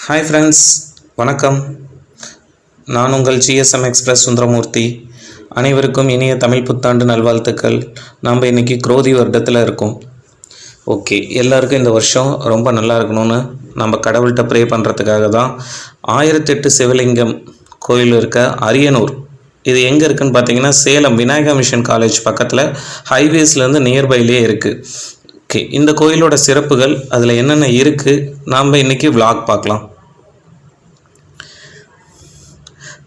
Hi friends, வணக்கம். நான் உங்கள் ஜிஎஸ்எம் எக்ஸ்பிரஸ் சுந்தரமூர்த்தி. அனைவருக்கும் இனிய தமிழ் புத்தாண்டு நல்வாழ்த்துக்கள். நாம் இன்றைக்கி குரோதி வருடத்தில் இருக்கோம். ஓகே, எல்லாருக்கும் இந்த வருஷம் ரொம்ப நல்லா இருக்கணும்னு நம்ம கடவுள்கிட்ட ப்ரே பண்ணுறதுக்காக தான் 1008 சிவலிங்கம் கோயில் இருக்க அரியனூர், இது எங்கே இருக்குதுன்னு பார்த்தீங்கன்னா சேலம் விநாயகா மிஷன் காலேஜ் பக்கத்தில் ஹைவேஸ்லேருந்து நியர்பைலேயே இருக்குது. ஓகே, இந்த கோயிலோட சிறப்புகள் அதில் என்னென்ன இருக்குது நாம் இன்றைக்கி விளாக் பார்க்கலாம்.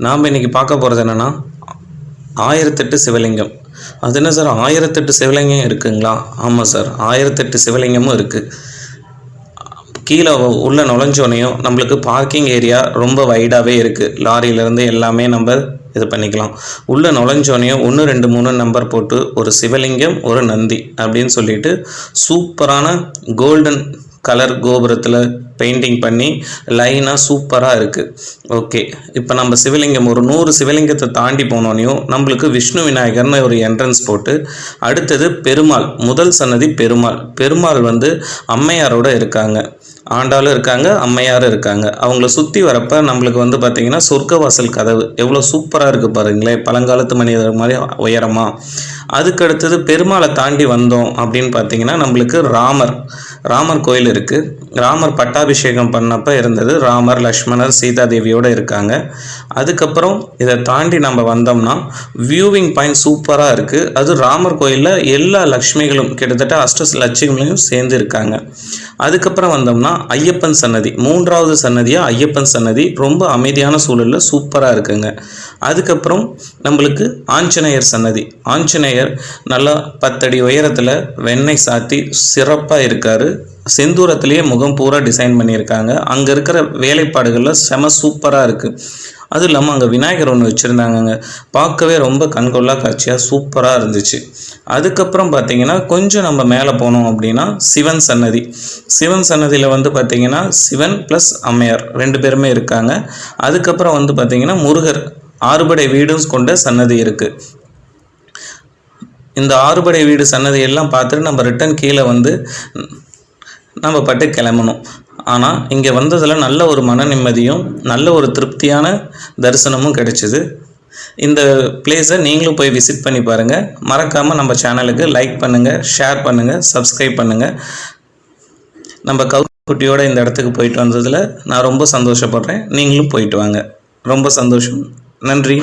நாம் இன்றைக்கி பார்க்க போகிறது என்னென்னா 1008 சிவலிங்கம். அது என்ன சார் 1008 சிவலிங்கம் இருக்குங்களா? ஆமாம் சார், 1008 சிவலிங்கமும் இருக்குது. கீழே உள்ள நுழைஞ்சோனையும் நம்மளுக்கு பார்க்கிங் ஏரியா ரொம்ப வைடாகவே இருக்குது. லாரியிலேருந்து எல்லாமே நம்ம இது பண்ணிக்கலாம். உள்ளே நுழைஞ்சோனையும் 1 2 3 நம்பர் போட்டு ஒரு சிவலிங்கம் ஒரு நந்தி அப்படின்னு சொல்லிட்டு சூப்பரான கோல்டன் கலர் கோபுரத்தில் பெயிண்டிங் பண்ணி லைனாக சூப்பராக இருக்குது. ஓகே, இப்போ நம்ம சிவலிங்கம் ஒரு 100 சிவலிங்கத்தை தாண்டி போனோனையும் நம்மளுக்கு விஷ்ணு விநாயகர்னு ஒரு என்ட்ரன்ஸ் போட்டு, அடுத்தது பெருமாள், முதல் சன்னதி பெருமாள் வந்து அம்மையாரோடு இருக்காங்க. ஆண்டாலும் இருக்காங்க, அம்மையாரும் இருக்காங்க. அவங்கள சுற்றி வரப்போ நம்மளுக்கு வந்து பார்த்திங்கன்னா சொர்க்கவாசல் கதவு எவ்வளோ சூப்பராக இருக்குது பாருங்களேன், பழங்காலத்து மனிதர் மாதிரி உயரமாக. அதுக்கு அடுத்தது பெருமாளை தாண்டி வந்தோம் அப்படின்னு பார்த்தீங்கன்னா நம்மளுக்கு ராமர் கோயில் இருக்குது. ராமர் பட்டாபிஷேகம் பண்ணப்போ இருந்தது. ராமர், லக்ஷ்மணர், சீதாதேவியோடு இருக்காங்க. அதுக்கப்புறம் இதை தாண்டி நம்ம வந்தோம்னா வியூவிங் பாயிண்ட் சூப்பராக இருக்குது. அது ராமர் கோயிலில் எல்லா லக்ஷ்மிகளும் கிட்டத்தட்ட அஷ்டலட்சுமிகளையும் சேர்ந்து இருக்காங்க. அதுக்கப்புறம் வந்தோம்னா ஐயப்பன் சன்னதி, 3வது சன்னதியாக ஐயப்பன் சன்னதி ரொம்ப அமைதியான சூழலில் சூப்பராக இருக்குங்க. அதுக்கப்புறம் நம்மளுக்கு ஆஞ்சநேயர் சன்னதி. ஆஞ்சநேயர் நல்லா 10 அடி உயரத்தில் வெண்ணெய் சாத்தி சிறப்பாக இருக்கார். செந்தூரத்திலேயே முகம் பூரா டிசைன் பண்ணியிருக்காங்க. அங்கே இருக்கிற வேலைப்பாடுகளில் செம சூப்பராக இருக்குது. அதுவும் இல்லாமல் அங்கே விநாயகர் ஒன்று வச்சுருந்தாங்கங்க, பார்க்கவே ரொம்ப கண்கொள்ளா காட்சியாக சூப்பராக இருந்துச்சு. அதுக்கப்புறம் பார்த்திங்கன்னா கொஞ்சம் நம்ம மேலே போனோம் அப்படின்னா சிவன் சன்னதியில் வந்து பார்த்திங்கன்னா சிவன் ப்ளஸ் அம்மையார் 2 பேருமே இருக்காங்க. அதுக்கப்புறம் வந்து பார்த்திங்கன்னா முருகர் 6 படை வீடும் கொண்ட சன்னதி இருக்குது. இந்த 6 படை வீடு சன்னதியெல்லாம் பார்த்துட்டு நம்ம ரிட்டன் கீழே வந்து நம்ம பட்டு கிளம்பணும். ஆனால் இங்கே வந்ததில் நல்ல ஒரு மன நிம்மதியும் நல்ல ஒரு திருப்தியான தரிசனமும் கிடைச்சிது. இந்த பிளேஸை நீங்களும் போய் விசிட் பண்ணி பாருங்கள். மறக்காமல் நம்ம சேனலுக்கு லைக் பண்ணுங்கள், ஷேர் பண்ணுங்கள், சப்ஸ்கிரைப் பண்ணுங்கள். நம்ம குட்டியோட இந்த இடத்துக்கு போயிட்டு வந்ததில் நான் ரொம்ப சந்தோஷப்படுறேன். நீங்களும் போயிட்டு வாங்க. ரொம்ப சந்தோஷம். நன்றி.